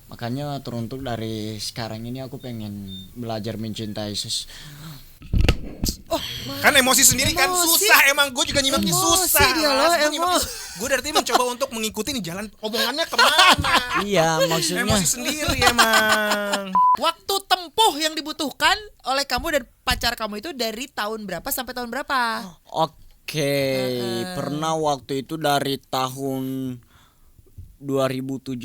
Makanya teruntuk dari sekarang ini aku pengen belajar mencintai Kan emosi sendiri kan Emosi. susah, emang gue juga nyimaknya Emosi susah. dia loh, Gue dari tadi mencoba untuk mengikuti nih jalan omongannya kemana. Iya, maksudnya Emosi sendiri emang. Waktu tempuh yang dibutuhkan oleh kamu dan pacar kamu itu dari tahun berapa sampai tahun berapa? oke, pernah waktu itu dari tahun 2017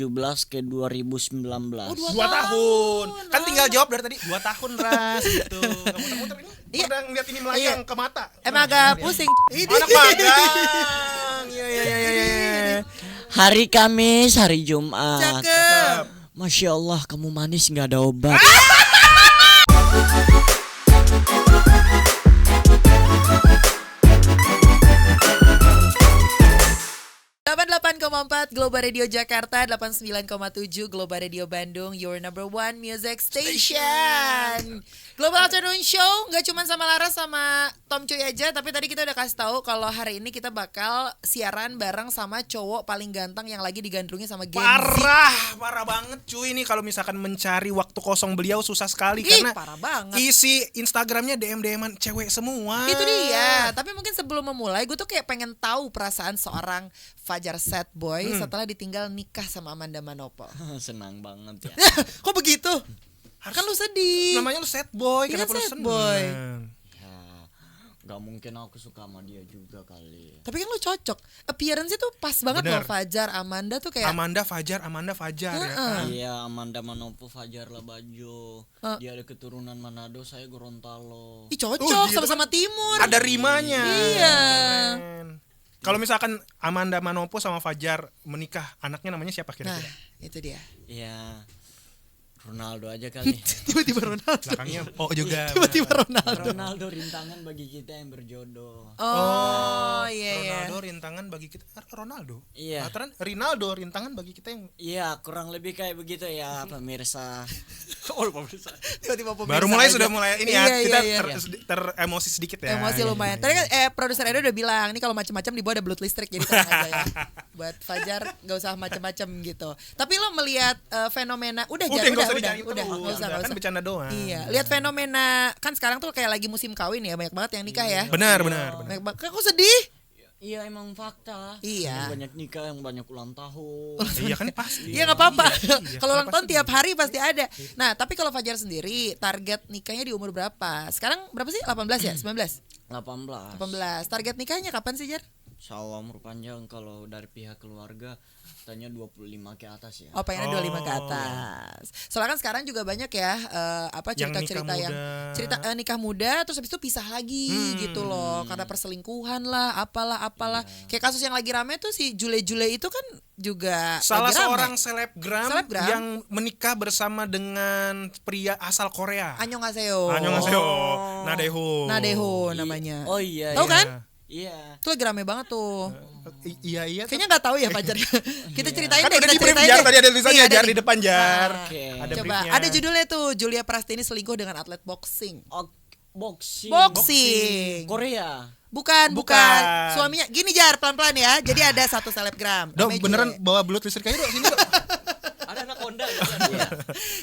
ke 2019. Oh, 2 tahun. Kan tinggal jawab dari tadi 2 tahun ras gitu. Kamu muter-muter ini. Iya. Udah ngeliat ini melayang ke mata. Emang agak pusing. Anak magang. Iya. Hari Kamis, hari Jumat. Cakep. Masya Allah, kamu manis nggak ada obat. 88,4 Global Radio Jakarta, 89,7 Global Radio Bandung, your number one music station. Global Afternoon Show nggak cuma sama Laras sama Tom Cuy aja, tapi tadi kita udah kasih tahu kalau hari ini kita bakal siaran bareng sama cowok paling ganteng yang lagi digandrungi sama Gen Z. Parah banget cuy, ini kalau misalkan mencari waktu kosong beliau susah sekali. Ih, karena parah banget. isi Instagramnya DM-an cewek semua. Itu dia. Tapi mungkin sebelum memulai, gue tuh kayak pengen tahu perasaan seorang Fajar Sad Boy setelah ditinggal nikah sama Amanda Manopo. Senang banget ya. Kok begitu? Kan lu sedih. Namanya lu sad boy, Iya, kenapa lu sad seneng? boy. Ya, nggak mungkin aku suka sama dia juga kali. Tapi kan lu cocok. Appearance-nya tuh pas banget Bener. loh Fajar, Amanda tuh kayak Amanda Fajar ya kan? Iya, Amanda Manopo, Fajar Labajo. Dia ada keturunan Manado, saya Gorontalo. ih cocok gitu sama-sama timur. Ada rimanya. Iya. Keren. Kalau misalkan Amanda Manopo sama Fajar menikah, anaknya namanya siapa Nah, kira-kira? itu dia. Ya, Ronaldo aja kali. Tiba-tiba Ronaldo. Belakangnya O juga. Tiba-tiba Ronaldo. Ronaldo rintangan bagi kita yang berjodoh. Oh, iya iya. Ronaldo rintangan bagi kita. Ronaldo. Iya. Aturan Rinaldo rintangan bagi kita yang Iya, kurang lebih kayak begitu ya pemirsa. Oh, pemirsa. Tiba-tiba pemirsa baru mulai aja. sudah mulai ini Iya, ya. Kita iya. teremosi sedikit ya. Emosi lumayan. Tadi kan produser Edo udah bilang, ini kalau macam-macam di bawah ada belut listrik, jadi tenang aja ya. Buat Fajar gak usah macam-macam gitu. Tapi lo melihat fenomena Udah nggak usah udah, dijahit nggak terus. usah, nggak Kan usah. bercanda doang. Iya, lihat fenomena kan sekarang tuh kayak lagi musim kawin ya, banyak banget yang nikah ya. Benar. Banyak banget. Kok sedih? Iya, emang fakta. Iya. Yang banyak nikah, yang banyak ulang tahun. Iya kan pasti. Iya nggak apa-apa. Iya, Kalau ulang tahun pasti. tiap hari pasti ada. Nah, tapi kalau Fajar sendiri target nikahnya di umur berapa? Sekarang berapa sih? 18 ya? 19? 18. 18. Target nikahnya kapan sih, Jar? Insya Allah umur panjang, kalau dari pihak keluarga katanya 25 ke atas ya. Oh, pengennya 25 ke atas. Soalnya kan sekarang juga banyak ya Yang cerita-cerita nikah yang muda. cerita nikah muda terus habis itu pisah lagi gitu loh karena perselingkuhan lah, apalah. Kayak kasus yang lagi rame tuh si Jule-Jule itu kan juga Salah lagi rame. seorang selebgram yang menikah bersama dengan pria asal Korea. Annyeonghaseyo. Annyeonghaseyo. Nadeho. Namanya. Oh iya. Tahu iya. kan? Iya. Itu lagi rame banget tuh. Iya. Kayaknya nggak tahu ya Fajar. Kita ceritain Kan deh. udah kita di brief ceritain Jar, deh. tadi ada tulisannya Nih, Jar nih. di depan Jar. Oke. Ada Coba briefnya. ada judulnya tuh, Julia Prastini selingkuh dengan atlet boxing. Boxing. Boxing. Korea. Bukan. Bukan. Suaminya gini Jar, pelan-pelan ya. Jadi ada satu selebgram. Dok, namanya beneran Jule. bawa belut listrik aja dok sini dok. Ada anaconda ya. Iya.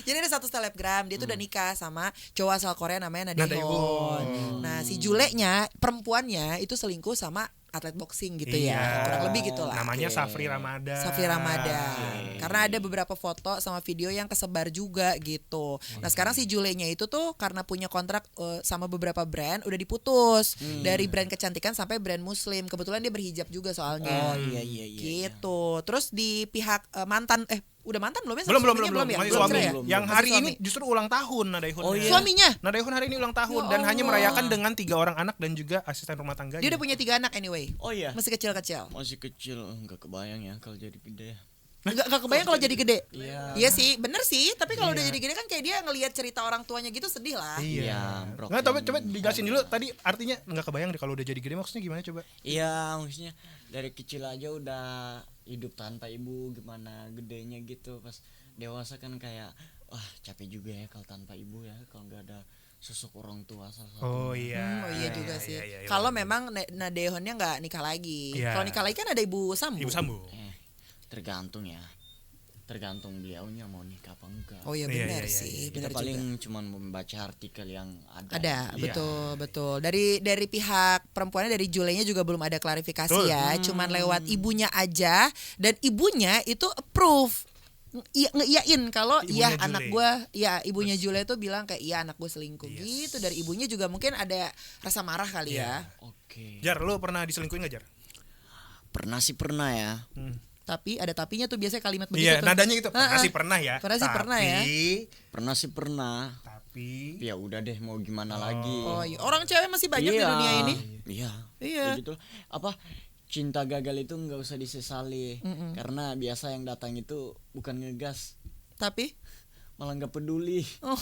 Jadi ada satu selebgram, dia tuh udah nikah sama cowok asal Korea namanya Nadehon. Nadehon. Nah, si Julenya, perempuannya itu selingkuh sama atlet boxing gitu Iya. ya. Kurang lebih gitu lah. Namanya Safri Ramadan. Safi Ramadan. Karena ada beberapa foto sama video yang kesebar juga gitu. Nah, sekarang si Julenya itu tuh karena punya kontrak sama beberapa brand udah diputus. Dari brand kecantikan sampai brand muslim. Kebetulan dia berhijab juga soalnya. Oh iya. Gitu. Terus di pihak mantan udah mantan belum ya? Belum Suaminya ya? Masih Belum suami. cerai ya? Yang Masih hari suami. ini justru ulang tahun Nadehon. Oh, iya. Suaminya? Nadehon hari ini ulang tahun Ya dan hanya Allah. merayakan dengan 3 orang anak dan juga asisten rumah tangganya. Dia udah punya 3 anak anyway. Oh iya. Masih kecil-kecil. Masih kecil, nggak kebayang ya kalau jadi gede. Enggak kebayang kalau jadi gede. Iya. Iya sih, bener sih. Tapi kalau udah jadi gede kan kayak dia ngelihat cerita orang tuanya gitu sedih lah. Iya, bro. Nggak, coba dijelasin dulu tadi artinya nggak kebayang deh kalau udah jadi gede maksudnya gimana coba? Iya, maksudnya dari kecil aja udah hidup tanpa ibu, gimana gedenya gitu. Pas dewasa kan kayak wah capek juga ya kalau tanpa ibu ya, kalau nggak ada sosok orang tua salah satu. Oh iya. Oh iya juga sih. iya, Kalau memang Nadehonnya nggak nikah lagi. Iya. Kalau nikah lagi kan ada ibu Sambu. Ibu Sambu. Tergantung ya. tergantung beliaunya mau nikah apa enggak. Oh iya Iya, benar iya, sih, Kita benar paling juga. cuman membaca artikel yang ada. Ada, Iya. betul. Dari pihak perempuannya, dari Julenya juga belum ada klarifikasi Betul. ya, cuman lewat ibunya aja, dan ibunya itu approve. Ngeiyain kalau Ibunya iya Jule. anak gue, ya ibunya Jule tuh bilang kayak iya anak gue selingkuh Yes. gitu. Dari ibunya juga mungkin ada rasa marah kali ya. Oke. Jar, lu pernah diselingkuhin gak, Jar? Pernah sih pernah ya. Tapi ada tapinya tuh biasanya kalimat begitu Iya, tuh. nadanya gitu. Pernah Heeh. sih pernah ya. Pernah sih pernah ya. Pernah sih pernah. Tapi Ya udah deh mau gimana lagi. Oh iya, orang cewek masih banyak di Iya. dunia ini. Iya. Iya. Ya gitu. Apa cinta gagal itu nggak usah disesali karena biasa yang datang itu bukan ngegas Tapi malah nggak peduli. oh,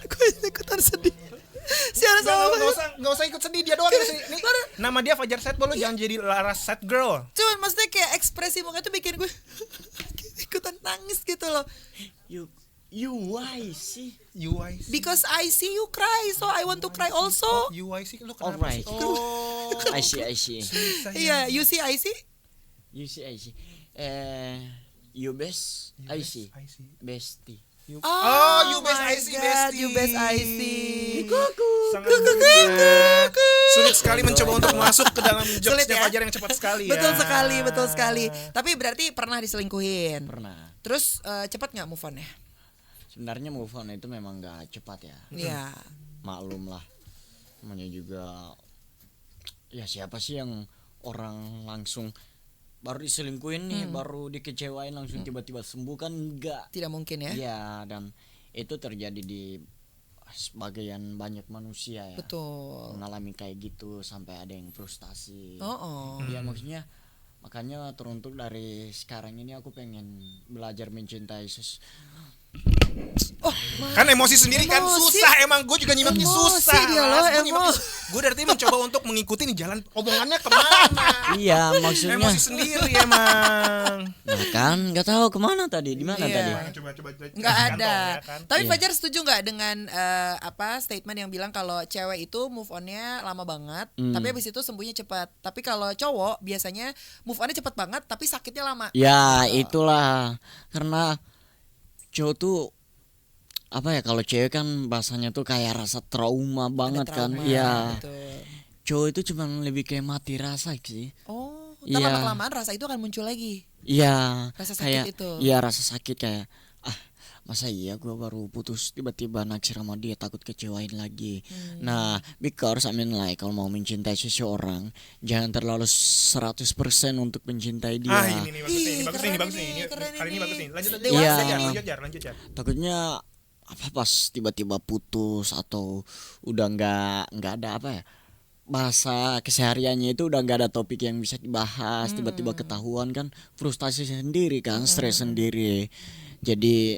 gue ikutan sedih. Siaran sama Nggak usah ikut sedih, dia doang yang sedih. Nih, nama dia Fajar Setbol, lu jangan jadi Laras Set Girl. Cuman maksudnya kayak ekspresi muka tuh bikin gue ikutan nangis gitu loh. You why sih? UIC. Because I see you cry, so I want to cry also. UIC lu kenapa Alright. sih? Oh. I see. Susah ya. Iya, you see I see. You see. You best. I see. Bestie. Oh, you best my I see, God, bestie. You best I see. Sangat mudah. Sulit sekali mencoba untuk masuk ke dalam Sulit jokesnya ya? Fajar yang cepat sekali ya. Betul sekali. Tapi berarti pernah diselingkuhin. Pernah. Terus cepat nggak move on ya? Sebenarnya move on itu memang nggak cepat ya. Iya. Maklum lah. Namanya juga ya siapa sih yang orang langsung baru diselingkuhin nih, baru dikecewain langsung tiba-tiba sembuh kan enggak. Tidak mungkin ya? Iya, dan itu terjadi di sebagian banyak manusia ya. Betul. Mengalami kayak gitu sampai ada yang frustasi. Oh. Ya maksudnya makanya teruntuk dari sekarang ini aku pengen belajar mencintai Kan emosi sendiri kan Emosi. susah, emang gue juga nyimaknya Emosi susah. dia loh, Gue dari tadi mencoba untuk mengikuti nih jalan omongannya kemana. Iya, maksudnya. Emosi sendiri emang. Nah kan nggak tahu kemana tadi, di mana Iya. tadi? Coba Nggak ada. ya kan? Tapi Iya. Fajar setuju nggak dengan statement yang bilang kalau cewek itu move onnya lama banget, tapi habis itu sembuhnya cepat. Tapi kalau cowok biasanya move onnya cepat banget, tapi sakitnya lama. Ya itulah karena cowok tuh apa ya, kalau cewek kan bahasanya tuh kayak rasa trauma banget Ada kan. trauma, Iya. betul. Cowok itu cuma lebih kayak mati rasa sih. Oh, Iya. lama kelamaan rasa itu akan muncul lagi. Iya. Rasa sakit kayak, itu. Iya rasa sakit kayak masa iya gue baru putus tiba-tiba naksir sama dia, takut kecewain lagi. Nah, because I mean like kalau mau mencintai seseorang jangan terlalu 100% untuk mencintai dia. Ini bagus nih, ini bagus nih, ini bagus nih. keren Kali ini ini. bagus nih. Lanjut aja. Dewasa Iya. ini. Lanjut Jar. Takutnya apa pas tiba-tiba putus atau udah nggak ada apa ya, bahasa kesehariannya itu udah nggak ada topik yang bisa dibahas, tiba-tiba ketahuan kan frustasi sendiri kan, stres sendiri. Jadi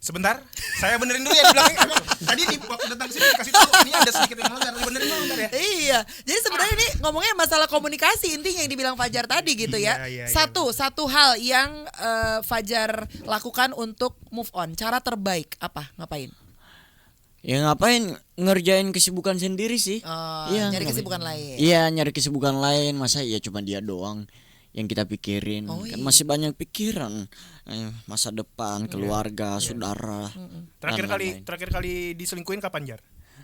Sebentar, saya benerin dulu ya di belakang. Emang tadi di waktu datang ke sini dikasih tahu ini ada sedikit yang melanggar. Benerin dulu bentar ya. Iya, jadi sebenarnya ini ngomongnya masalah komunikasi, intinya yang dibilang Fajar tadi gitu ya. Iya. Satu hal yang Fajar lakukan untuk move on, cara terbaik apa? Ngapain? ya ngapain, ngerjain kesibukan sendiri sih. Iya, Nyari ngapain. kesibukan lain. Iya, nyari kesibukan lain. Masa ya cuma dia doang yang kita pikirin. Oh, Kan iya. masih banyak pikiran, masa depan, keluarga, saudara. dan Terakhir kali diselingkuhin kapan, Jar?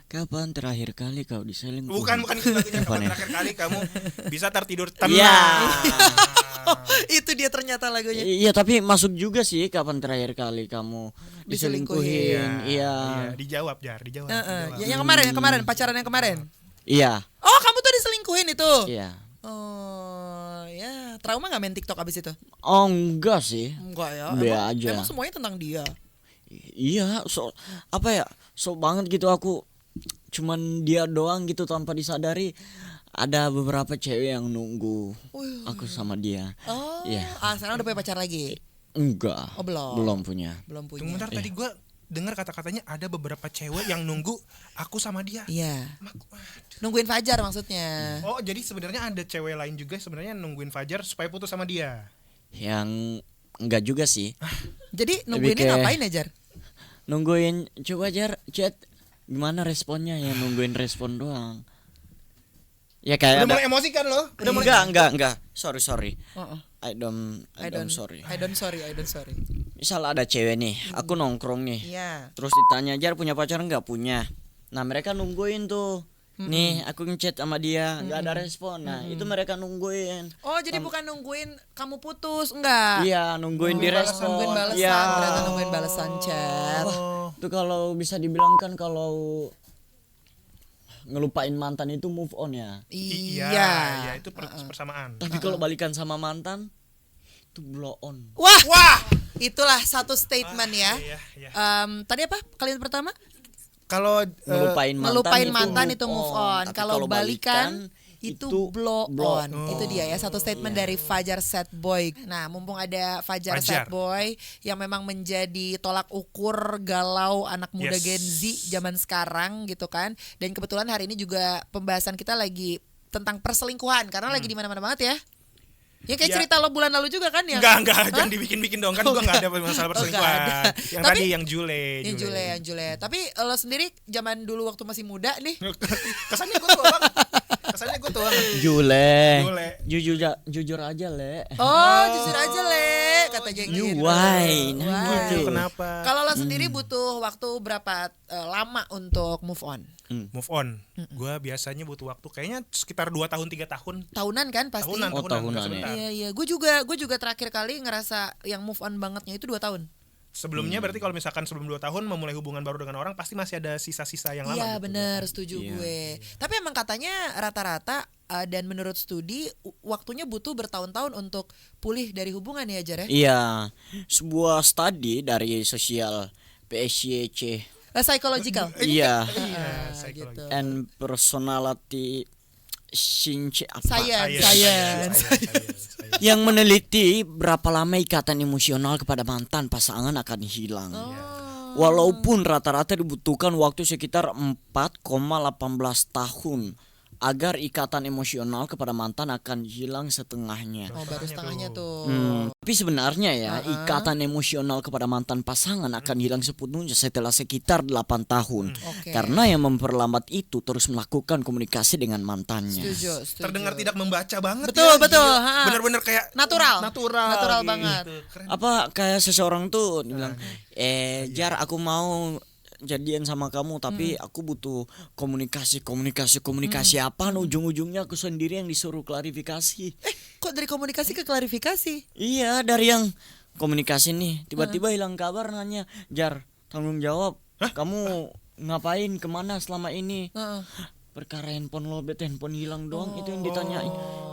Kapan terakhir kali kau diselingkuhin? Bukan itu lagunya. Apaan Kapan ya? terakhir kali kamu bisa tertidur tenang? Iya. Itu dia ternyata lagunya. Iya, tapi masuk juga sih kapan terakhir kali kamu Diselingkuhin. diselingkuhin. Iya. Dijawab, Jar, dijawab. Yang kemarin, pacaran yang kemarin. Iya. Oh, kamu tuh diselingkuhin itu. Iya. Oh, ya, trauma nggak main TikTok abis itu? Oh, enggak sih. Enggak ya. Be Emang, aja. emang semuanya tentang dia. Iya, apa ya? Banget gitu aku. Cuman dia doang gitu tanpa disadari. Ada beberapa cewek yang nunggu aku sama dia. Oh, Iya. sekarang udah punya pacar lagi? Enggak. Oh, belum. Belum punya. Belum punya. Tunggu bentar, tadi gue dengar kata-katanya ada beberapa cewek yang nunggu aku sama dia. Iya. Nungguin Fajar maksudnya. Oh, jadi sebenarnya ada cewek lain juga sebenarnya nungguin Fajar supaya putus sama dia. Yang enggak juga sih. Jadi nungguinnya kayak- ngapain ya, Jar? Nungguin coba aja chat gimana responnya ya, nungguin respon doang. Ya kayak Udah mulai emosi kan lo? Udah mulai enggak. Sorry. Heeh. I don't sorry. I don't sorry. Misal ada cewek nih, aku nongkrong nih. Iya. Terus ditanya, "Jar punya pacar enggak?" Punya. Nah, mereka nungguin tuh. Nih, aku ngechat sama dia, enggak ada respon. Nah, itu mereka nungguin. Oh, jadi bukan nungguin kamu putus, enggak? Iya, nungguin direspon. Nungguin balasan, Iya. ternyata nungguin balasan chat. Itu kalau bisa dibilang kan kalau ngelupain mantan itu move on ya. Iya, itu persamaan. Tapi kalau balikan sama mantan itu blow on. Wah, itulah satu statement ya. Iya. Tadi apa? Kalian pertama? Kalau Ngelupain mantan itu move on. Tapi Kalau balikan itu blow on. on. Itu dia ya, satu statement dari Fajar Sad Boy. Nah, mumpung ada Fajar Sad Boy yang memang menjadi tolak ukur galau anak muda Yes. Gen Z zaman sekarang gitu kan. Dan kebetulan hari ini juga pembahasan kita lagi tentang perselingkuhan karena lagi di mana-mana banget ya. Ya kayak Ya. cerita lo bulan lalu juga kan yang Enggak, jangan dibikin-bikin dong. Kan gua enggak ada masalah perselingkuhan. nggak ada. Yang Tapi- tadi yang Jule. yang Jule. Tapi lo sendiri zaman dulu waktu masih muda nih. Kesannya gue tua banget. Jule. Jule. Jujur aja, Le. Oh, jujur aja Le, kata geng You gitu. why? Nah, Why? gitu. Kenapa? Kalau lo sendiri butuh waktu berapa lama untuk move on? Move on. Gue biasanya butuh waktu kayaknya sekitar 2 tahun 3 tahun. Tahunan kan pasti? Tahunan, Oh, tahunan nggak ya. sebentar. Iya. Gue juga terakhir kali ngerasa yang move on bangetnya itu 2 tahun. Sebelumnya berarti kalau misalkan sebelum 2 tahun memulai hubungan baru dengan orang pasti masih ada sisa-sisa yang lama. Iya gitu. benar, setuju Iya. gue. Tapi emang katanya rata-rata dan menurut studi waktunya butuh bertahun-tahun untuk pulih dari hubungan ya Jar ya? Iya, sebuah studi dari sosial PSYC Psychological. iya Iya, Ah, psikologi. gitu. and personality science apa Science. yang meneliti berapa lama ikatan emosional kepada mantan pasangan akan hilang. Oh. Walaupun rata-rata dibutuhkan waktu sekitar 4,18 tahun agar ikatan emosional kepada mantan akan hilang setengahnya. Oh, baru setengahnya tuh. Tapi sebenarnya ya, ikatan emosional kepada mantan pasangan akan hilang sepenuhnya setelah sekitar 8 tahun. Oke. Karena yang memperlambat itu terus melakukan komunikasi dengan mantannya. Setuju. Terdengar tidak membaca banget. Betul, ya, betul, gila. ha. Bener-bener kayak Natural gitu. banget. Keren. Apa kayak seseorang tuh bilang, Jar aku mau jadian sama kamu tapi aku butuh komunikasi apa ujung-ujungnya aku sendiri yang disuruh klarifikasi. Kok dari komunikasi ke klarifikasi? Iya, dari yang komunikasi nih tiba-tiba hilang kabar nanya, Jar tanggung jawab, kamu ngapain kemana selama ini? Heeh. Perkara handphone lobet, handphone hilang doang itu yang ditanyain.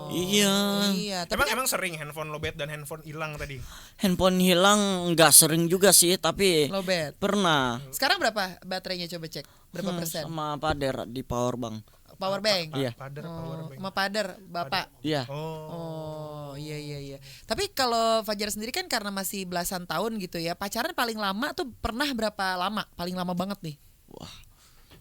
Iya, Iya, tapi Emang sering handphone lobet dan handphone hilang tadi? handphone hilang nggak sering juga sih tapi lobet. pernah. Sekarang berapa baterainya coba cek? Berapa persen? Sama pader di power bank. Power bank. Iya. Pader, power bank. Sama pader, Bapak. Iya. Oh, iya. Tapi kalau Fajar sendiri kan karena masih belasan tahun gitu ya, pacaran paling lama tuh pernah berapa lama? Paling lama banget nih. Wah,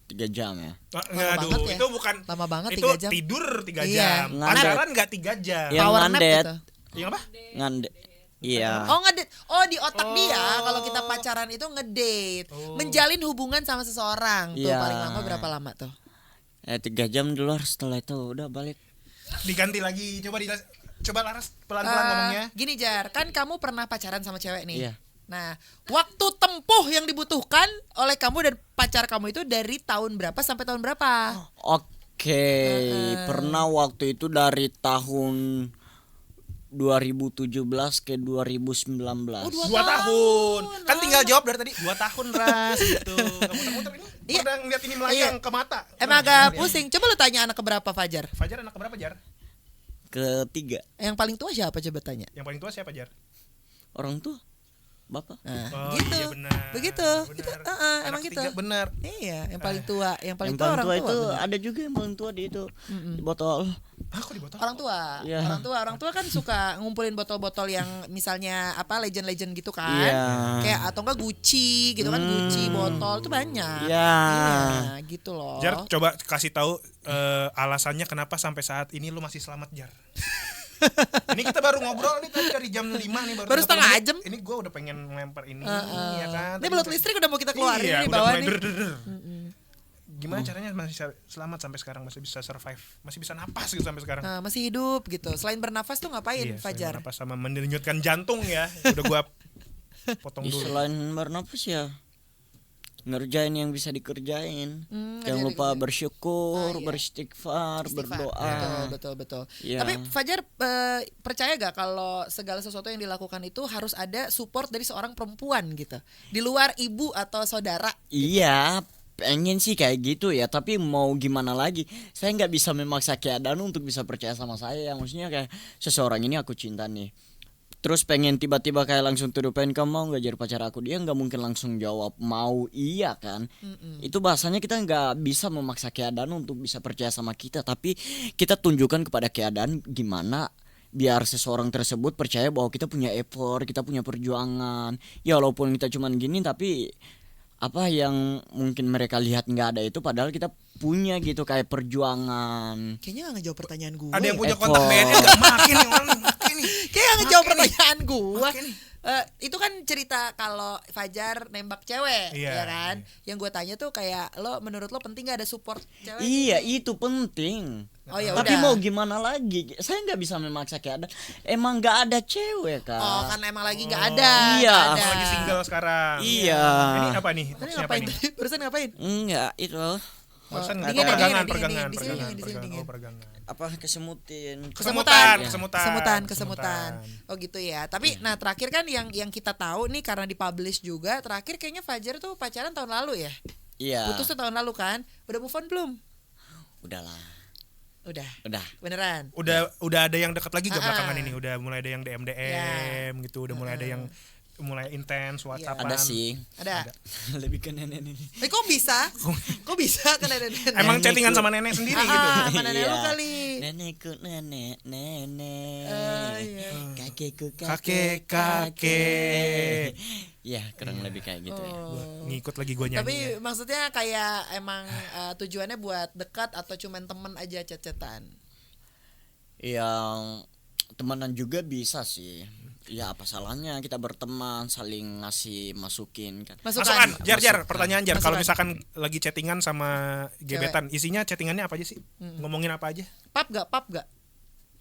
3 jam ya. Aduh, banget ya. itu bukan Lama banget itu 3 jam. tidur 3 Iya. jam. Ngandet. Pacaran enggak 3 jam. Yang Power nap ngandet. gitu. Yang apa? Ngande. Iya. Oh ngedate. Oh di otak dia kalau kita pacaran itu ngedate, menjalin hubungan sama seseorang. Tuh Iya. paling lama berapa lama tuh? 3 jam di luar, setelah itu udah balik. Diganti lagi. Coba Laras pelan-pelan ngomongnya. Gini Jar, kan kamu pernah pacaran sama cewek nih. Iya. Nah, waktu tempuh yang dibutuhkan oleh kamu dan pacar kamu itu dari tahun berapa sampai tahun berapa? Oke, pernah waktu itu dari tahun 2017 ke 2019. 2 tahun. Kan tinggal jawab dari tadi 2 tahun Ras gitu. Muter-muter ini. Iya. Udah ngeliat ini melayang ke mata. Emang agak pusing. Coba lu tanya anak keberapa Fajar? Fajar anak berapa Jar? Ketiga, Yang paling tua siapa coba tanya? Yang paling tua siapa Jar? orang tua, bapak. Nah, Oh, gitu. iya benar. Begitu. Benar. Itu, Anak emang gitu. ketiga, benar. Iya, yang paling tua, yang paling Yang tua paling orang tua tua. itu bener. ada juga yang paling tua di itu di botol. Aku di botol. Orang tua, Iya. orang tua kan suka ngumpulin botol-botol yang misalnya apa legend-legend gitu kan, Iya. kayak atau enggak Gucci gitu kan, Gucci botol itu banyak. Iya. Iya, gitu loh. Jar, coba kasih tahu alasannya kenapa sampai saat ini lu masih selamat Jar. Ini kita baru ngobrol nih tadi dari jam 5 nih Baru 30 setengah menit. jam. Ini gue udah pengen ngelempar ini ya kan. Ini belut listrik udah mau kita keluarin Iya, nih udah bawah mulai nih. der-der-der. Gimana caranya masih selamat sampai sekarang, masih bisa survive, masih bisa napas gitu sampai sekarang? Nah, masih hidup gitu. Selain bernafas tuh ngapain, Iya, Fajar? napas sama mendenyutkan jantung ya. Udah gua potong dulu. Selain bernapas ya ngerjain yang bisa dikerjain. Ngerjain Jangan lupa dikerjain. bersyukur, Iya. beristighfar, Istighfar. berdoa. Betul. Iya. Tapi Fajar percaya gak kalau segala sesuatu yang dilakukan itu harus ada support dari seorang perempuan gitu, di luar ibu atau saudara? Iya, pengen sih kayak gitu ya, tapi mau gimana lagi? Saya nggak bisa memaksa keadaan untuk bisa percaya sama saya. Maksudnya kayak seseorang ini aku cinta nih. Terus pengen tiba-tiba kayak langsung to the point, kamu mau nggak jadi pacar aku? Dia nggak mungkin langsung jawab mau, iya kan? Itu bahasanya kita nggak bisa memaksa keadaan untuk bisa percaya sama kita, tapi kita tunjukkan kepada keadaan gimana biar seseorang tersebut percaya bahwa kita punya effort, kita punya perjuangan. Ya walaupun kita cuman gini, tapi apa yang mungkin mereka lihat nggak ada itu, padahal kita punya gitu kayak perjuangan. Kayaknya gak ngejawab pertanyaan gue. Ada yang punya Effort. kontak BNN gak? Makin nih orang nih, makin nih. Kayak gak ngejawab Makin nih. pertanyaan gue. Makin nih. Itu kan cerita kalau Fajar nembak cewek, Iya, ya kan? Yang gue tanya tuh kayak menurut lo penting gak ada support cewek? Iya, itu penting. Oh ya Tapi udah. mau gimana lagi? Saya nggak bisa memaksa keadaan. Emang nggak ada cewek kak. Oh, karena emang lagi nggak ada. Iya. nggak ada. Lagi single sekarang. Iya. Ini apa nih? Tadi Maksudnya apa ngapain nih? tadi? Barusan ngapain? Enggak, itu Barusan dingin, peregangan, dingin, peregangan, dingin, peregangan, dingin, peregangan, dingin. oh, peregangan. apa kesemutin. Kesemutan. Kesemutan. Oh gitu ya. Tapi nah terakhir kan yang kita tahu nih karena dipublish juga, terakhir kayaknya Fajar tuh pacaran tahun lalu ya. Iya. Putus tuh tahun lalu kan. Udah move on belum? Udahlah. Udah. Udah. Beneran. Udah ada yang dekat lagi gak Ah, belakangan ah. ini? Udah mulai ada yang DM gitu, udah mulai ada yang mulai intens WhatsAppan. Ada sih. Ada. Lebih ke nenek ini. Kok bisa? Kok bisa ke nenek-nenek? Emang Nenekku. chattingan sama nenek sendiri gitu. Sama nenek lu Iya. kali. Nenekku nenek, nenek. Iya. Kakekku Kakek, kakek, kakek. Ya, kurang lebih kayak gitu ya. Ngikut lagi gue nyanyi. Tapi maksudnya kayak emang tujuannya buat dekat atau cuman temen aja chat-chatan? Yang temenan juga bisa sih. Ya apa salahnya kita berteman, saling ngasih masukin kan. Masukan, Jar, Masukan. pertanyaan Jar. Kalau Masukan. misalkan lagi chattingan sama gebetan, isinya chattingannya apa aja sih? Ngomongin apa aja? Pap gak?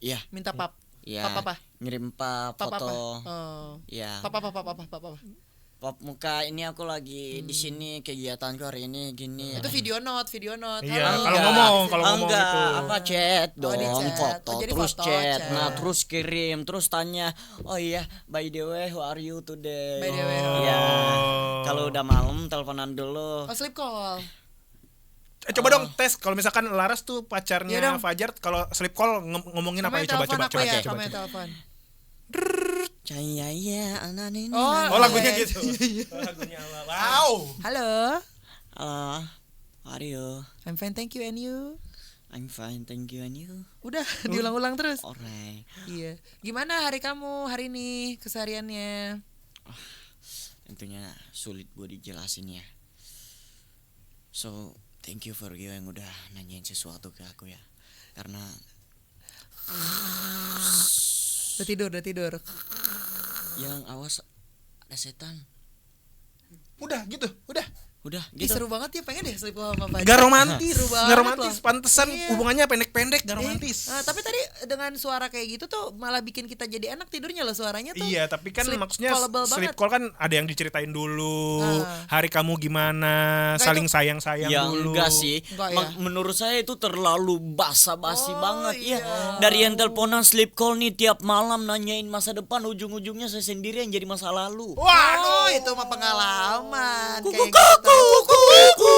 Iya. Minta pap? Iya. Pap apa? Ngirim pap, Pap apa? foto. Oh. Iya. Pap apa? Pap muka, ini aku lagi di sini kegiatanku hari ini gini. Itu video note. Iya, Halo. kalau ngomong enggak, itu. apa chat Oh, di dong, chat. foto, Oh, jadi terus foto, chat. chat. Nah, terus kirim, terus tanya, "Oh iya, by the way, how are you today?" By the way, how Ya. Oh. Kalau udah malam teleponan dulu. Oh, sleep call. Coba dong tes kalau misalkan Laras tuh pacarnya Iya dong. Fajar, kalau sleep call ngomongin apa ya? Coba. Kamu yang telepon. Cahaya anak ini. Oh, Oh, lagunya iya. gitu. Oh, lagunya wow. Halo. Halo, how are you? I'm fine, thank you, and you? I'm fine, thank you, and you? Udah, diulang-ulang terus. Alright. Iya. Gimana hari kamu hari ini, kesehariannya? Tentunya sulit buat dijelasin ya. So, thank you for you yang udah nanyain sesuatu ke aku ya. Karena Udah tidur. yang awas ada setan. Udah gitu, udah. Udah Ih, gitu. seru banget ya, pengen deh sleep call sama Fajar. Gak romantis, Seru banget gak romantis. loh. Pantesan Iya. hubungannya pendek-pendek, gak Iya. romantis. Tapi tadi dengan suara kayak gitu tuh malah bikin kita jadi enak tidurnya loh, suaranya tuh. Iya, tapi kan sleep maksudnya callable sleep banget. call kan ada yang diceritain dulu, Ah. hari kamu gimana, Nggak, saling itu- sayang-sayang Ya dulu. enggak sih. Enggak ya? Menurut saya itu terlalu basa-basi Oh, banget iya. ya. Dari yang teleponan sleep call nih tiap malam nanyain masa depan, ujung-ujungnya saya sendiri yang jadi masa lalu. Waduh, itu mah pengalaman. Kuku Kayak gitu. kuku.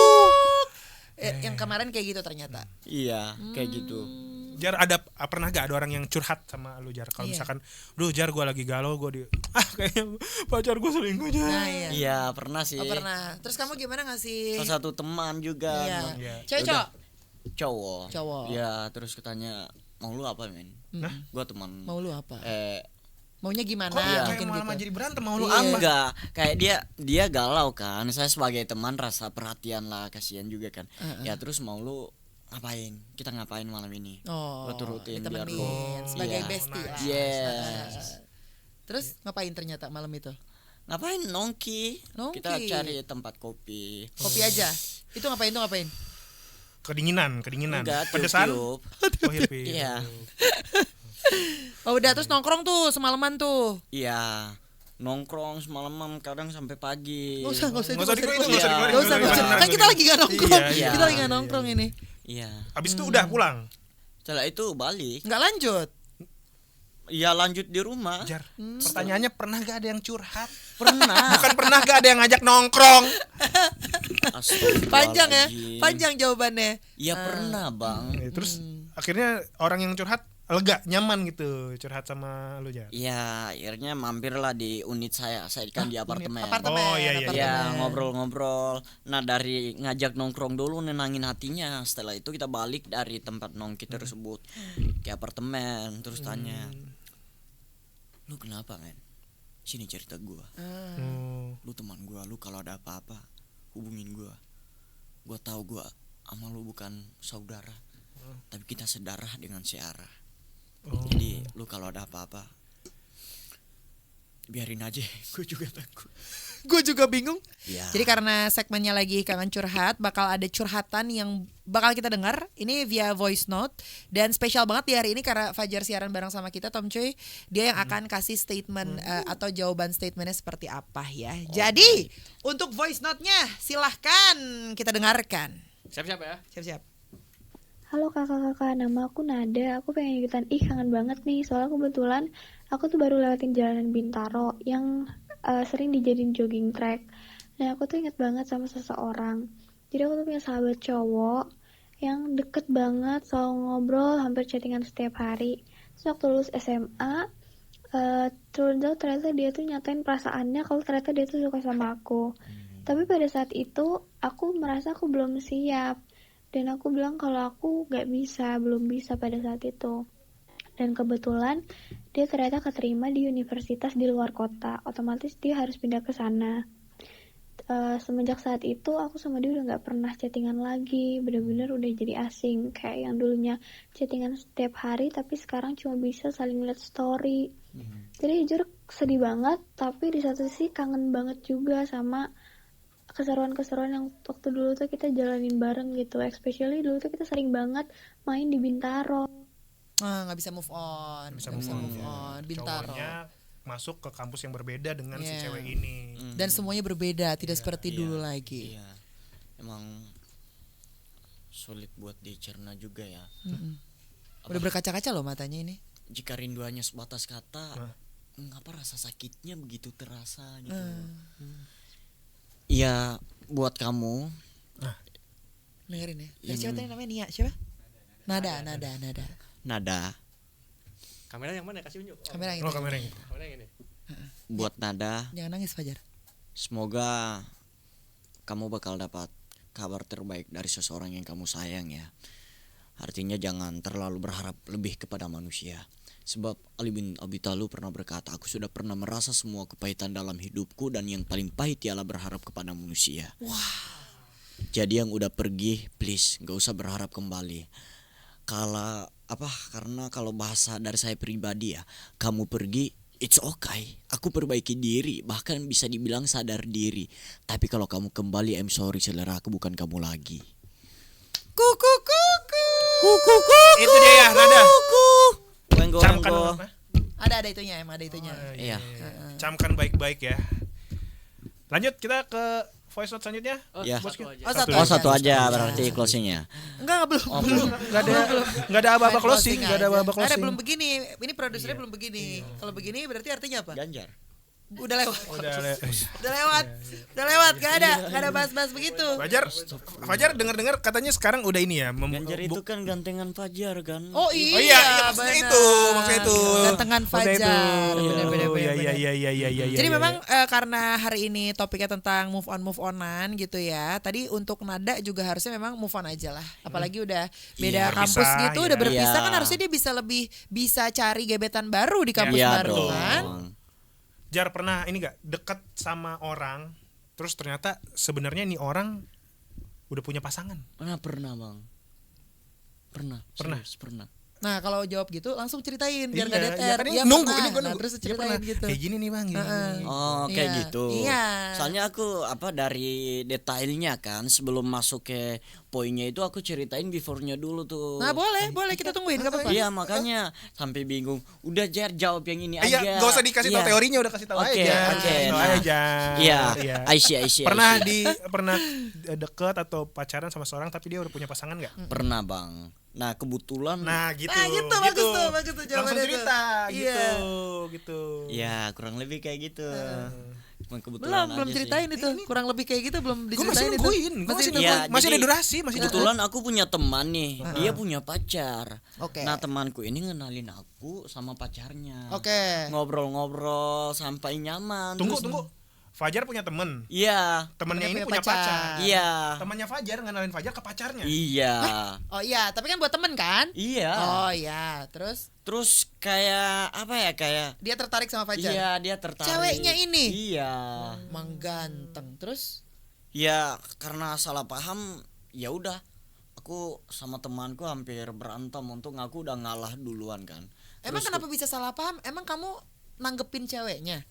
Yang kemarin kayak gitu ternyata. Iya, kayak gitu. Jar, pernah gak ada orang yang curhat sama lu, Jar? Kalau Iya. misalkan, duh Jar, gue lagi galau, kayaknya pacar gue selingkuh, Jar. Nah, iya. Iya, pernah sih. Oh, pernah. Terus kamu gimana ngasih? Salah satu teman juga. Iya. Iya. Cewek Udah. cowok? Cowok. Cowok. Ya, terus katanya, "Mau lu apa, men?" Nah, Gua teman. mau lu apa? Maunya gimana? Kok Iya. kayak Mungkin malah gitu. jadi berantem, mau lu Iya. apa? Enggak, kayak dia galau kan. Saya sebagai teman rasa perhatian lah, kasihan juga kan. Ya terus mau lu ngapain? Kita ngapain malam ini? Oh, Gua turutin biar ditemenin lu. sebagai Iya. bestie lah. Yes. Terus ngapain ternyata malam itu? Ngapain nongki? Nongki. Kita cari tempat kopi. Kopi aja. Itu ngapain? kedinginan. Enggak, Pedesan. tiup-tiup. Oh, hirup-hirup. Iya. Oh udah terus nongkrong tuh semalaman tuh. Iya. Nongkrong semalaman kadang sampai pagi. Nggak usah Nggak usah dikeluarin, nggak usah Iya. dikeluarin. Nggak usah. Bener, Kan kita lagi nggak nongkrong. Iya, Kita lagi nggak nongkrong ini. Iya. Habis itu udah pulang. Setelah itu balik. Nggak lanjut. Ya lanjut di rumah. Jar, pertanyaannya pernah gak ada yang curhat? Pernah. Bukan pernah gak ada yang ngajak nongkrong. Panjang ya, Astagfirullahaladzim. panjang jawabannya. Ya pernah bang. Terus akhirnya orang yang curhat lega, nyaman gitu curhat sama lu, Jar. Ya akhirnya mampirlah di unit saya kan di apartemen. Apartemen. Oh, iya, iya, Ya apartemen. ngobrol-ngobrol. Nah dari ngajak nongkrong dulu nenangin hatinya. Setelah itu kita balik dari tempat nongki tersebut ke apartemen. Terus tanya, lu kenapa men? Sini cerita gua. Oh. Lu teman gua. Lu kalau ada apa-apa hubungin gua. Gua tahu gua sama lu bukan saudara, tapi kita sedarah dengan searah. Jadi lu kalau ada apa-apa biarin aja. Gue juga takut. Gue juga bingung. Ya. Jadi karena segmennya lagi kangen curhat, bakal ada curhatan yang bakal kita dengar ini via voice note, dan spesial banget di hari ini karena Fajar siaran bareng sama kita, Tom Cuy. Dia yang akan kasih statement atau jawaban statementnya seperti apa ya. Jadi untuk voice note-nya silahkan kita dengarkan. Siap-siap ya. Siap-siap. Halo kakak-kakak, nama aku Nada. Aku pengen ikutan, kangen banget nih. Soalnya kebetulan aku tuh baru lewatin jalanan Bintaro yang sering dijadiin jogging track. Nah aku tuh inget banget sama seseorang. Jadi aku tuh punya sahabat cowok yang deket banget, selalu ngobrol, hampir chattingan setiap hari. Terus waktu lulus SMA, turns out ternyata dia tuh nyatain perasaannya kalau ternyata dia tuh suka sama aku. Tapi pada saat itu aku merasa aku belum siap. Dan aku bilang kalau aku belum bisa pada saat itu. Dan kebetulan dia ternyata keterima di universitas di luar kota. Otomatis dia harus pindah ke sana. Semenjak saat itu aku sama dia udah gak pernah chattingan lagi. Bener-bener udah jadi asing. Kayak yang dulunya chattingan setiap hari, tapi sekarang cuma bisa saling lihat story. Jadi jujur sedih banget, tapi di satu sisi kangen banget juga sama keseruan-keseruan yang waktu dulu tuh kita jalanin bareng gitu. Especially dulu tuh kita sering banget main di Bintaro. Nggak bisa move on. Nggak bisa move on. Bintaro. Cowoknya masuk ke kampus yang berbeda dengan si Iya. cewek ini. Dan semuanya berbeda, tidak seperti dulu lagi. Iya. Emang sulit buat dicerna juga ya. Udah berkaca-kaca loh matanya ini. Jika rindu hanya sebatas kata, ngapa rasa sakitnya begitu terasa gitu. Ya buat kamu Dengerin ya. Yang- Siapa tadi namanya Nia? Siapa? Nada. Nada, Kamera yang mana? Kasih unjuk. Kamera yang Oh, ini. kameranya. Kamera yang ini. buat Nada, Jangan nangis Fajar. semoga kamu bakal dapat kabar terbaik dari seseorang yang kamu sayang ya. Artinya jangan terlalu berharap lebih kepada manusia. Sebab Ali bin Abi Thalib pernah berkata, aku sudah pernah merasa semua kepahitan dalam hidupku dan yang paling pahit ialah berharap kepada manusia. Jadi yang udah pergi, please gak usah berharap kembali. Karena kalau bahasa dari saya pribadi ya, kamu pergi, it's okay. Aku perbaiki diri, bahkan bisa dibilang sadar diri. Tapi kalau kamu kembali, I'm sorry, selera aku bukan kamu lagi. Kuku. Itu dia ya, Nada. Camkan Wenggo. apa? Ada itunya, emang ada itunya. Iya. Camkan baik-baik ya. Lanjut kita ke voice note selanjutnya. Ya. Satu aja. Oh, Satu aja berarti closingnya. Enggak belum. Nggak ada aba-aba closing, nggak ada aba-aba Ada closing. belum begini. Ini produsernya belum begini. Kalau begini berarti artinya apa? Ganjar. Udah lewat. Udah Udah lewat. Gak ada bahas-bahas begitu. Fajar dengar-dengar katanya sekarang udah ini ya. Ganjar itu kan gantengan Fajar kan. Oh iya, iya, maksudnya benar. itu. Gantengan Maksudnya itu. Fajar. Benar. Iya. Jadi memang karena hari ini topiknya tentang move onan gitu ya. Tadi untuk Nada juga harusnya memang move on aja lah. Apalagi udah beda Iya, kampus berpisah, gitu, ya. udah berpisah Iya. kan harusnya dia bisa cari gebetan baru di kampus Iya baru dong. kan. Jar pernah ini gak dekat sama orang, terus ternyata sebenarnya nih orang udah punya pasangan. Pernah bang. Pernah. Pernah? Serius, pernah. Nah kalau jawab gitu langsung ceritain biar nggak Iya, DTR. iya kan ini Iya, nunggu pernah. ini gua Nah, nunggu. terus Iya, ceritain pernah. gitu. Kayak gini nih Bang, gini. Oh kayak Iya. gitu. Iya. Soalnya aku dari detailnya kan sebelum masuk ke poinnya itu aku ceritain before-nya dulu tuh. Nah boleh kita tungguin nggak apa-apa. Iya makanya sampai bingung. Udah Jar jawab yang ini aja. Iya, gak usah dikasih tahu Iya. teorinya, udah kasih tahu Oke, aja. oke, Kasih tahu nah. aja. Iya, Iya. Aisyah. Pernah deket atau pacaran sama seorang tapi dia udah punya pasangan nggak? Pernah bang. Nah kebetulan. Nah gitu. Nah, gitu, bagus tuh Langsung jawabannya tuh. cerita Iya. gitu. Ya kurang lebih kayak gitu. Cuma Belum kebetulan belum aja ceritain sih. itu. Kurang lebih kayak gitu belum Gue masih diceritain itu. nungguin, gue masih Masih- Iya, nungguin. Masih ada jadi durasi, masih ada kebetulan aku punya teman nih, dia punya pacar. Oke. Nah temanku ini ngenalin aku sama pacarnya. Oke. Ngobrol-ngobrol sampai nyaman. Tunggu. Terus- Fajar punya temen. Iya, Temennya Dia ini punya punya pacar. iya, Temannya Fajar ngenalin Fajar ke pacarnya. iya, Oh iya, tapi kan buat temen kan? iya. Oh iya, terus Terus kayak apa ya kayak? dia tertarik sama Fajar. Iya dia tertarik. Ceweknya ini? Iya. Emang ganteng. Terus Ya karena salah paham ya udah. Aku sama temanku hampir berantem untuk ngaku udah ngalah duluan kan. emang Terus kenapa bisa salah paham? Emang kamu nanggepin ceweknya?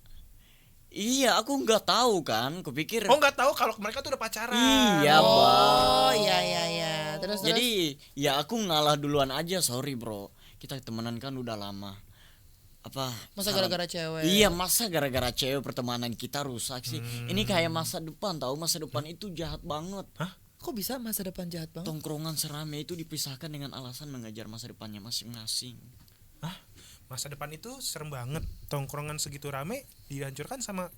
Iya, aku nggak tahu kan. Kupikir. Oh nggak tahu kalau mereka tuh udah pacaran. Iya, Oh Bang. iya. Terus Jadi ya aku ngalah duluan aja, sorry bro. Kita temenan kan udah lama. Apa? masa saran- gara-gara cewek? Iya, masa gara-gara cewek pertemanan kita rusak sih. Ini kayak masa depan tahu, masa depan itu jahat banget. Kok bisa masa depan jahat banget? Tongkrongan serame itu dipisahkan dengan alasan mengejar masa depannya masing-masing. Masa depan itu serem banget. Tongkrongan segitu rame dihancurkan sama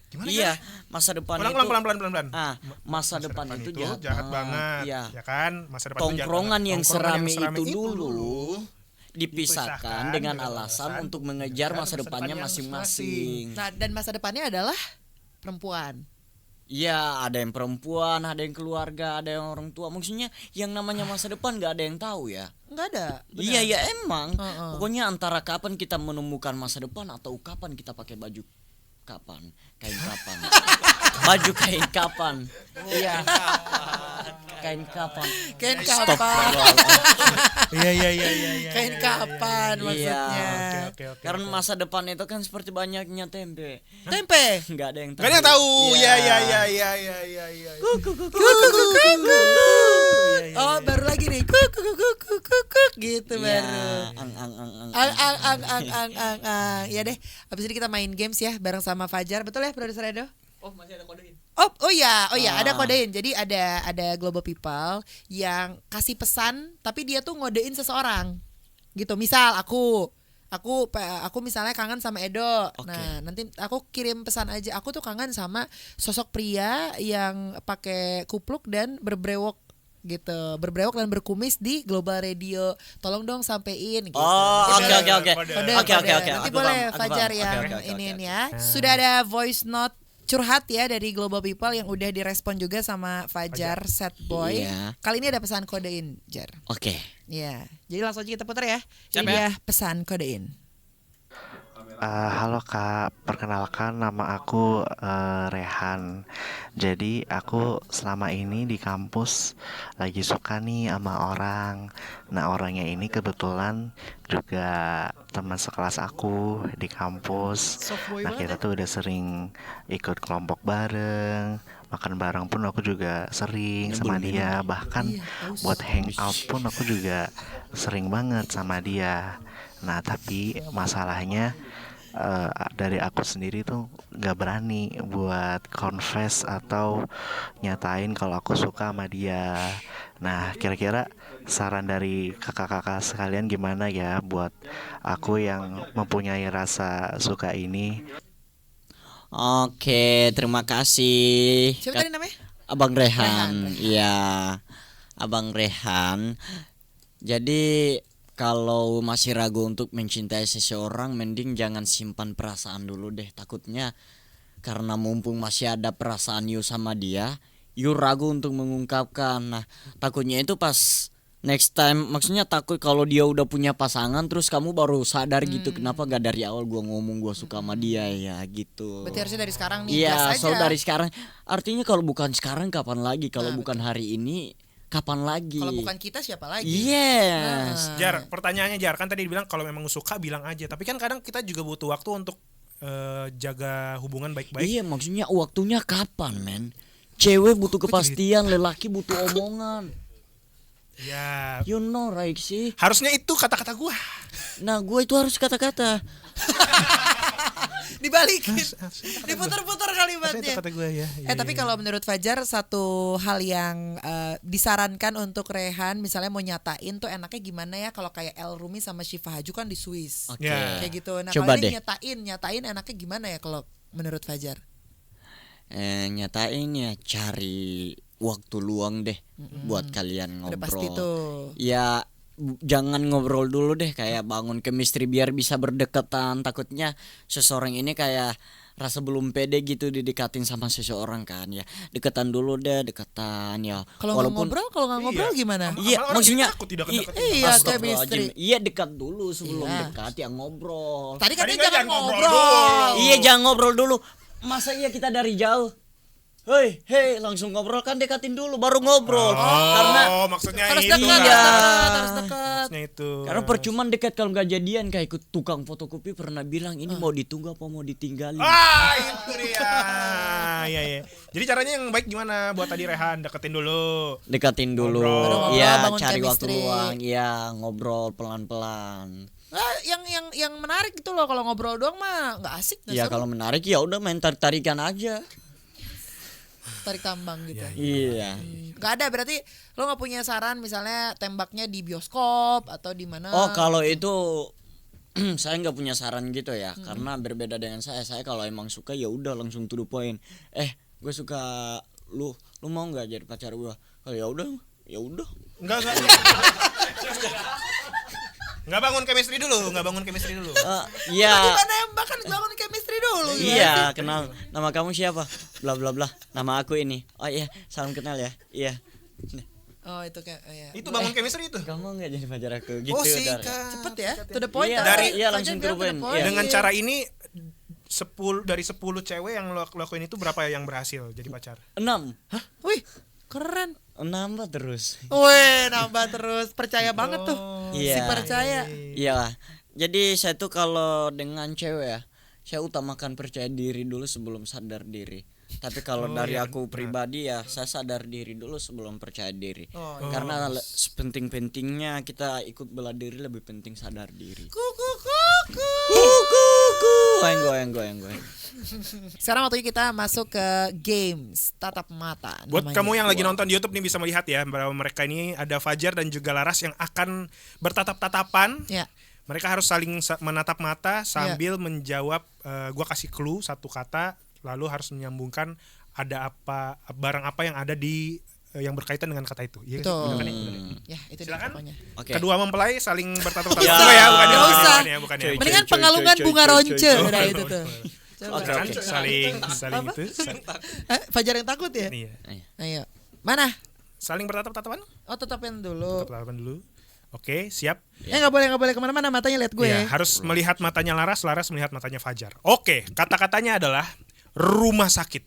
gimana? Iya, ya? masa depan Ulang, itu. pelan. Ah, masa depan itu jahat banget. Iya. Ya kan? Masa depan itu jahat Tongkrongan banget. yang Tongkrongan serame itu dulu dipisahkan dipisahkan dengan alasan untuk mengejar mengejar masa depannya yang masing-masing. Nah, dan masa depannya adalah perempuan. Iya, ada yang perempuan, ada yang keluarga, ada yang orang tua. Maksudnya yang namanya masa depan nggak ada yang tahu ya. Enggak ada. benar. Iya, ya emang. Heeh. Pokoknya antara kapan kita menemukan masa depan atau kapan kita pakai baju kapan, kain kapan. Baju kain kapan. Iya. Kain kapan. Kain Stop. kapan? Iya. Kain kapan Iya. maksudnya? Oke. Karena masa depan itu kan seperti banyaknya tempe. Tempe. Nggak ada yang tahu. Gak ada yang tahu. Iya. Iya. Oh, baru lagi nih. Kuk gitu Iya. baru. Ang. Ya deh. Habis ini kita main games ya bareng sama Fajar. Betul ya, Produser Edo? Oh, masih ada kodein. Oh iya, ada Ah. kodein. Jadi ada global people yang kasih pesan tapi dia tuh ngodein seseorang. Gitu. Misal aku misalnya kangen sama Edo. Oke. Nah, nanti aku kirim pesan aja. Aku tuh kangen sama sosok pria yang pakai kupluk dan berbrewok gitu. Berbrewok dan berkumis di Global Radio. Tolong dong sampein gitu. Oh, Jadi oke. Kode. Oke. Nanti Aku boleh paham, aku Fajar paham. yang Oke, ini oke. ya. Sudah ada voice note curhat ya dari Global People yang udah direspon juga sama Fajar Sad Boy. Iya. Kali ini ada pesan kodein, Jar. Oke. Iya. Jadi langsung aja kita putar ya. Siap Ini ya? dia pesan kodein. Halo Kak, perkenalkan nama aku Rehan. Jadi aku selama ini di kampus lagi suka nih sama orang. Nah orangnya ini kebetulan juga teman sekelas aku di kampus. Nah kita tuh udah sering ikut kelompok bareng, makan bareng pun aku juga sering sama dia. Bahkan buat hangout pun aku juga sering banget sama dia. Nah tapi masalahnya dari aku sendiri tuh nggak berani buat confess atau nyatain kalau aku suka sama dia. Nah kira-kira saran dari kakak-kakak sekalian gimana ya buat aku yang mempunyai rasa suka ini? Oke, terima kasih. Siapa tadi namanya? Abang Rehan. Rehan. Iya. Abang Rehan. Jadi kalau masih ragu untuk mencintai seseorang, mending jangan simpan perasaan dulu deh. Takutnya karena mumpung masih ada perasaan you sama dia, you ragu untuk mengungkapkan. Nah, takutnya itu pas next time, maksudnya takut kalau dia udah punya pasangan terus kamu baru sadar gitu, kenapa gak dari awal gua ngomong gua suka sama dia ya gitu. Berarti harusnya dari sekarang nih. gas Iya, aja. so dari sekarang. Artinya kalau bukan sekarang kapan lagi? Kalau bukan hari ini kapan lagi? Kalau bukan kita siapa lagi? Yes. Jar, pertanyaannya Jar, kan tadi dibilang kalau memang suka bilang aja. Tapi kan kadang kita juga butuh waktu untuk jaga hubungan baik-baik. Iya, maksudnya waktunya kapan, men? Cewek butuh kepastian, lelaki butuh omongan. Ya, You know, right sih? harusnya itu kata-kata gua. Nah, gue itu harus kata-kata. Dibalikin. Diputar-putar Harusnya itu kalimatnya. kata gua ya. Tapi kalau menurut Fajar satu hal yang disarankan untuk Rehan misalnya mau nyatain tuh enaknya gimana ya kalau kayak El Rumi sama Syifa Haju kan di Swiss. Oke. Ya. Kayak gitu. Nah, Coba kalau deh. ini nyatain enaknya gimana ya kalau menurut Fajar? Nyatain ya cari waktu luang deh buat kalian Udah ngobrol. pasti tuh. Ya jangan ngobrol dulu deh, kayak bangun chemistry biar bisa berdekatan. Takutnya seseorang ini kayak rasa belum pede gitu didekatin sama seseorang kan, ya deketan dulu deh, dekatan ya. Kalau nggak ngobrol gimana? Iya, Malah orang maksudnya jadi takut didekat-deketin. Iya, Astagfirullahaladzim. chemistry. Iya, dekat dulu sebelum Iya. dekat ya ngobrol. Tadi Tadi katanya kan jangan jangan ngobrol ngobrol. Iya, jangan ngobrol dulu. Masa iya kita dari jauh? Hei, langsung ngobrol kan, dekatin dulu baru ngobrol. Karena maksudnya Harus itu dekat, ya. harus dekat. Maksudnya itu. karena percuman dekat kalau nggak jadian. Kayak ikut tukang fotokopi pernah bilang ini mau ditunggu apa mau ditinggalin. Itu dia. Iya. Jadi caranya yang baik gimana buat tadi Rehan, deketin dulu. Dekatin dulu. Ngobrol. Iya, Bangun cari waktu chemistry. luang. Iya, ngobrol pelan-pelan. Nah, yang menarik gitu loh kalau ngobrol doang mah nggak asik. nggak Iya, seru. kalau menarik ya udah main tarik-tarikan aja. Tarik tambang gitu. Iya. Nggak ada berarti lo nggak punya saran misalnya tembaknya di bioskop atau di mana? Oh, kalau itu saya nggak punya saran gitu ya, karena berbeda dengan saya. Saya kalau emang suka ya udah langsung to the point. Gue suka lu mau nggak jadi pacar gue? Kalau ya udah. Enggak. Enggak bangun chemistry dulu. Iya. Gimana nembak kan bangun chemistry dulu. Iya, kenal. Nama kamu siapa? Bla bla bla. Nama aku ini. Oh iya, salam kenal ya. Iya. Oh itu kayak ya. Itu bangun chemistry itu. Kamu nggak jadi pacar aku gitu. Oh, Dar. singkat. Cepet ya, to the point. Iya, tapi iya, Fajar langsung to bilang the point. Iya. Dengan cara ini 10 dari 10 cewek yang lo lakuin itu berapa yang berhasil jadi pacar? 6. Wih, keren. Nambah terus. Wih, nambah terus. Percaya banget tuh. Si Iya. percaya. Iya. Jadi saya tuh kalau dengan cewek ya, saya utamakan percaya diri dulu sebelum sadar diri. Tapi kalau dari aku pribadi ya, saya sadar diri dulu sebelum percaya diri. Karena sepenting-pentingnya kita ikut bela diri, lebih penting sadar diri. Kuku. Goyang. Sekarang waktunya kita masuk ke games tatap mata. Buat namanya. kamu yang lagi nonton di YouTube nih bisa melihat ya bahwa mereka ini ada Fajar dan juga Laras yang akan bertatap-tatapan. Ya. Mereka harus saling menatap mata sambil menjawab. Gua kasih clue satu kata, lalu harus menyambungkan ada apa barang apa yang ada di yang berkaitan dengan kata itu. Iya, Betul. bener kan ya? Bener ya? Ya, itu dia Silakan. pokoknya. Oke. Kedua mempelai saling bertatap-tatapan. Ya. Enggak ya, bukan Nggak usah. bukan ya. Cuy, Mendingan cuy, pengalungan cuy, bunga cuy, ronce cuy. udah itu tuh. Coba. Oke, Kan oke. saling Apa? itu. Fajar yang takut ya? Iya. Ayo. Mana? Saling bertatap-tatapan? Oh, tetapin dulu. Tatap-tatapan dulu. Oke, siap. Nggak boleh kemana-mana, matanya lihat gue. Iya, harus melihat matanya Laras melihat matanya Fajar. Oke, kata-katanya adalah rumah sakit.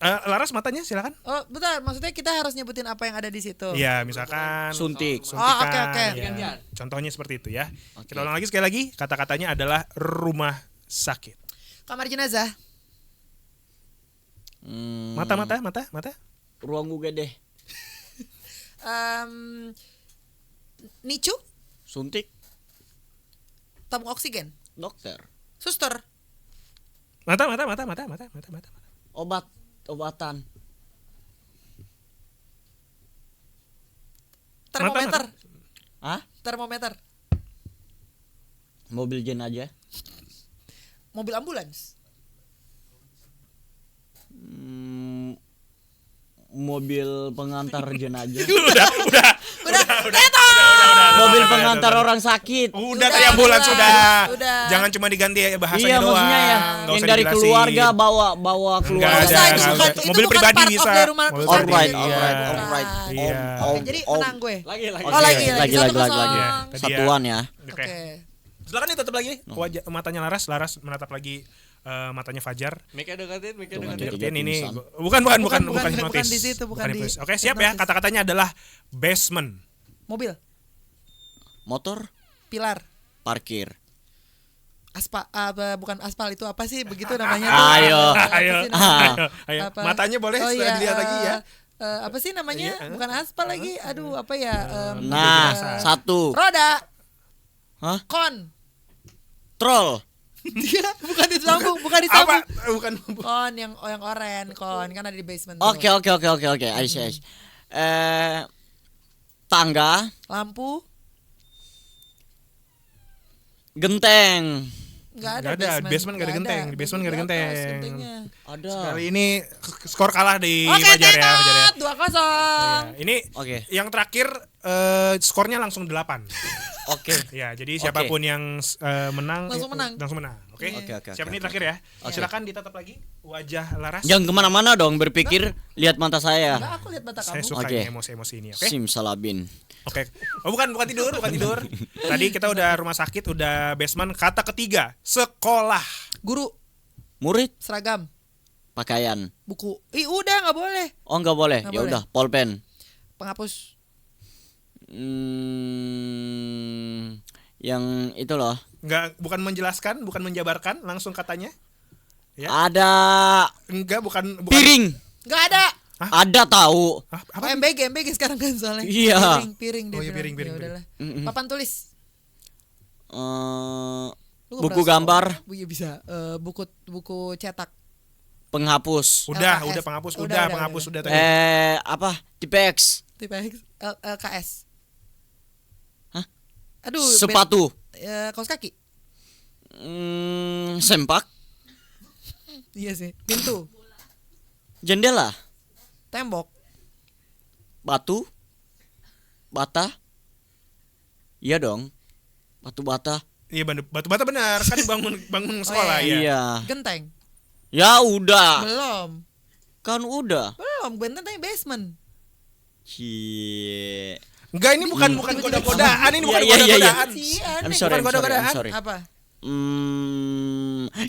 Laras matanya silakan. Oh, bentar. Maksudnya kita harus nyebutin apa yang ada di situ. Iya, misalkan Suntik. suntikan, oke. ya. Contohnya seperti itu ya. Oke. Kita ulang lagi sekali lagi. Kata-katanya adalah rumah sakit. Kamar jenazah. Mata. Ruang UGD. Nicu, Suntik. tabung oksigen. Dokter. Suster. Mata. Obatan. Termometer. Hah? Termometer. Mobil jenazah. Mobil ambulans. Mobil pengantar jenazah. Udah. Mobil pengantar orang sakit. Udah tadi ambulans sudah. Udah. Jangan cuma diganti bahasanya Iya, doang. maksudnya ya Nggak yang usah dari dijelasin. keluarga bawa keluarga. Nggak ada, itu nggak bukan- ada. itu Mobil bukan pribadi part of bisa. the rumah Mobil sakit. pribadi, Alright. Iya. Oke, jadi menang gue. Lagi. Oh, lagi. Lagi. Satu kosong. Iya, tadi ya. Satuan ya. Oke. Oke. Silakan ditutup lagi. Matanya Laras menatap lagi matanya Fajar. Mic-nya deketin, mic-nya Tuh, deketin. Tiga Ini pingsan. bukan Bukan hipnotis. di situ, bukan di hipnotis. Oke, siap ya. hipnotis. Kata-katanya adalah basement. Mobil, Motor, pilar, parkir. bukan aspal itu apa sih begitu namanya Ayo. Apa Ayo. sih namanya? Ayo, Apa? matanya boleh Oh, setelah iya, dilihat lagi ya. Apa sih namanya? Iya, Bukan aspal lagi. Aduh, apa ya? Nah, eh, satu. roda. Hah? Kon. Troll. Dia bukan disambung, bukan Apa? disambung. Bukan. Kon yang oren, kon kan ada di basement. tuh. Oke. Aisyah. Tangga, Lampu genteng. nggak ada. Nggak ada, basement nggak ada genteng. Di basement nggak ada Di atas genteng. gentengnya. Ada. Kali ini skor kalah di Oke, Fajar ya, Fajar ya. Tetot 2-0. Iya, ini Oke. yang terakhir skornya langsung 8. Oke. Ya, jadi siapapun yang menang Langsung menang. Langsung menang. Oke. Oke, oke, Siap oke, ini oke. terakhir ya. Oke. Silakan ditatap lagi wajah Laras. Jangan kemana-mana dong berpikir, lihat mata saya. Enggak, aku lihat mata Saya kamu. suka Oke. ini emosi-emosi ini, oke? Simsalabin. Oke. Oh, bukan tidur. Tadi kita udah rumah sakit, udah basement. Kata ketiga, sekolah. Guru, Murid, seragam, pakaian. buku. Ih, udah nggak boleh. Oh, nggak boleh. Nggak Ya boleh. udah, pulpen. Penghapus. Yang itu loh. Enggak, bukan menjelaskan, bukan menjabarkan, langsung katanya. Ya. Ada Enggak, bukan piring. Nggak ada. Ada tahu. Hah, Oh, apa? MBG sekarang kan soalnya. Iya. Piring dia Oh, iya, bilang. piring. Ya udahlah. Mm-mm. Papan tulis. Lu nggak Buku pernah gambar, sekolah? Iya bisa. Buku cetak. penghapus. Udah LKS. penghapus, Udah, penghapus udah. udah tadi. Apa? Tipex. Tipe X, LKS. Hah? Aduh. Sepatu. Kaos kaki. Sempak. Iya sih. Pintu. Jendela. Tembok. Batu. Bata. Iya dong. Batu bata. Iya, batu bata benar, kan bangun sekolah ya. Iya. Genteng. Ya udah. Belum. Kan udah. Belum. Genteng tanya basement. Cie. Enggak, ini bukan kode-kodean, ini bukan Iya, iya, iya, iya. kode-kodean. Sih, I'm aneh. sorry, Bukan kode-kodean. I'm sorry. Apa?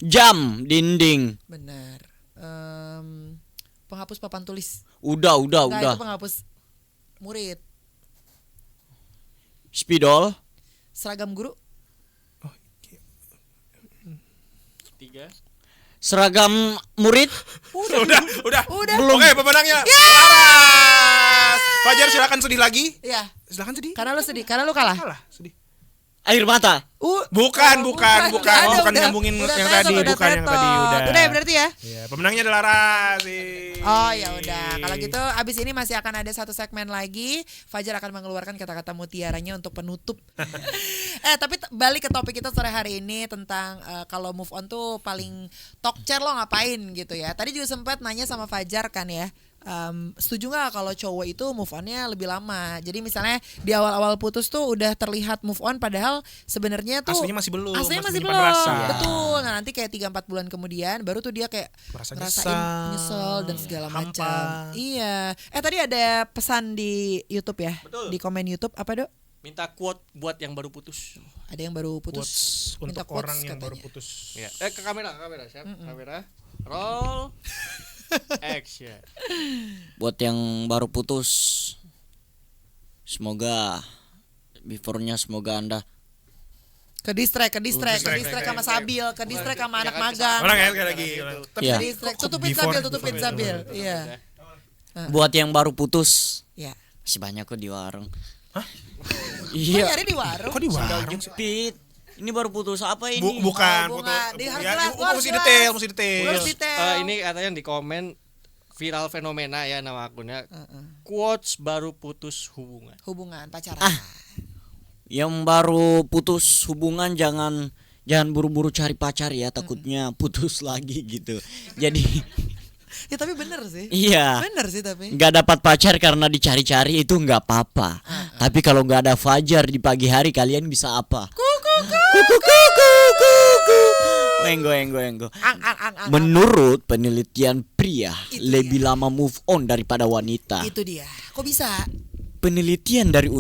Jam dinding. Benar. Penghapus papan tulis. Udah. Nggak, itu penghapus murid. Spidol. Seragam guru. 3. Seragam murid. Udah. Udah. Belum. Oke, pemenangnya Laras. Fajar silakan sedih lagi. Iya. Silakan sedih. Karena lu sedih. Karena lu kalah. Kalah, sedih. Air mata. Bukan. Udah ada, Bukan udah. nyambungin Udah yang tetot, tadi, udah bukan yang tetot. tadi, udah. Udah ya berarti ya. Iya, pemenangnya adalah Laras. Oh ya udah, kalau gitu abis ini masih akan ada satu segmen lagi. Fajar akan mengeluarkan kata-kata mutiaranya untuk penutup. Tapi balik ke topik kita sore hari ini tentang kalau move on tuh paling tokcer lo ngapain gitu ya. Tadi juga sempat nanya sama Fajar kan ya. Setuju nggak kalau cowok itu move onnya lebih lama? Jadi misalnya di awal-awal putus tuh udah terlihat move on, padahal sebenarnya tuh Aslinya masih belum, Aslinya masih menyimpan belum. rasa. Betul. Nah nanti kayak 3-4 bulan kemudian baru tuh dia kayak Merasa ngerasain nyesel dan segala hampa. macam. Iya. Tadi ada pesan di YouTube ya? Betul. Di komen YouTube apa, Dok? Minta quote buat yang baru putus. Ada yang baru putus. Quotes minta untuk quotes orang yang baru katanya. putus. Ya. Ke kamera, siap. Kamera. Roll. Action. Buat yang baru putus, semoga beforenya semoga Anda Ke distract sama Sabil, ke distract sama anak magang. Orang ya sekali lagi. Tapi Iya. tadi Distract. kok Tutupin Sabil. Iya. buat yang baru putus, Iya. masih banyak kok di warung. Oh, Iya. nyari di warung. kok di warung sih? Jepit. Ini baru putus apa ini? Bukan, Oh, bunga. Di harus ya, jelas, mesti harus detail, jelas. mesti detail. Harus detail. Ini katanya di komen viral fenomena ya nama akunnya. Quotes baru putus hubungan. Hubungan pacaran. Yang baru putus hubungan jangan buru-buru cari pacar ya, takutnya putus lagi gitu. Jadi Ya tapi bener sih. iya. Bener sih tapi. Nggak dapat pacar karena dicari-cari itu nggak apa-apa. Tapi kalau nggak ada fajar di pagi hari kalian bisa apa? Enggo. Ang. Menurut penelitian pria Itu lebih lama move on daripada wanita. Itu dia. Kok bisa? Penelitian dari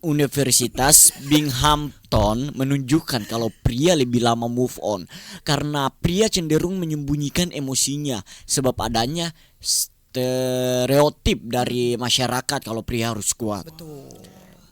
Universitas Binghamton menunjukkan kalau pria lebih lama move on karena pria cenderung menyembunyikan emosinya sebab adanya stereotip dari masyarakat kalau pria harus kuat.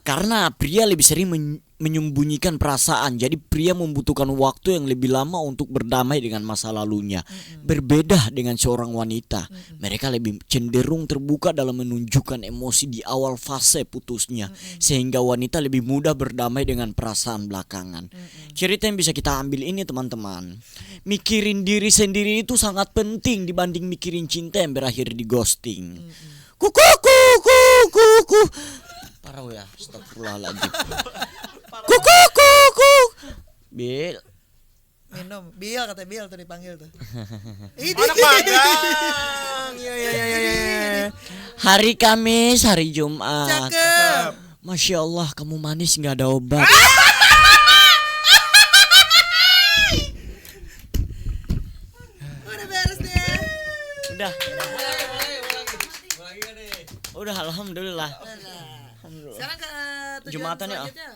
Karena pria lebih sering menyembunyikan perasaan, jadi pria membutuhkan waktu yang lebih lama untuk berdamai dengan masa lalunya. Berbeda dengan seorang wanita, mereka lebih cenderung terbuka dalam menunjukkan emosi di awal fase putusnya, sehingga wanita lebih mudah berdamai dengan perasaan belakangan. Cerita yang bisa kita ambil ini teman-teman, mikirin diri sendiri itu sangat penting dibanding mikirin cinta yang berakhir di ghosting. Kuku. Parah ya, astagfirullahaladzim. Kuku. Bil. Minum, Bil kata Bil tuh dipanggil tuh. Anak magang. Iya. Hari Kamis, hari Jumat. Cakep. Masya Allah, kamu manis nggak ada obat. Udah beres deh. Udah. Udah, alhamdulillah. Sekarang ke tujuan Jumatan ya. selanjutnya.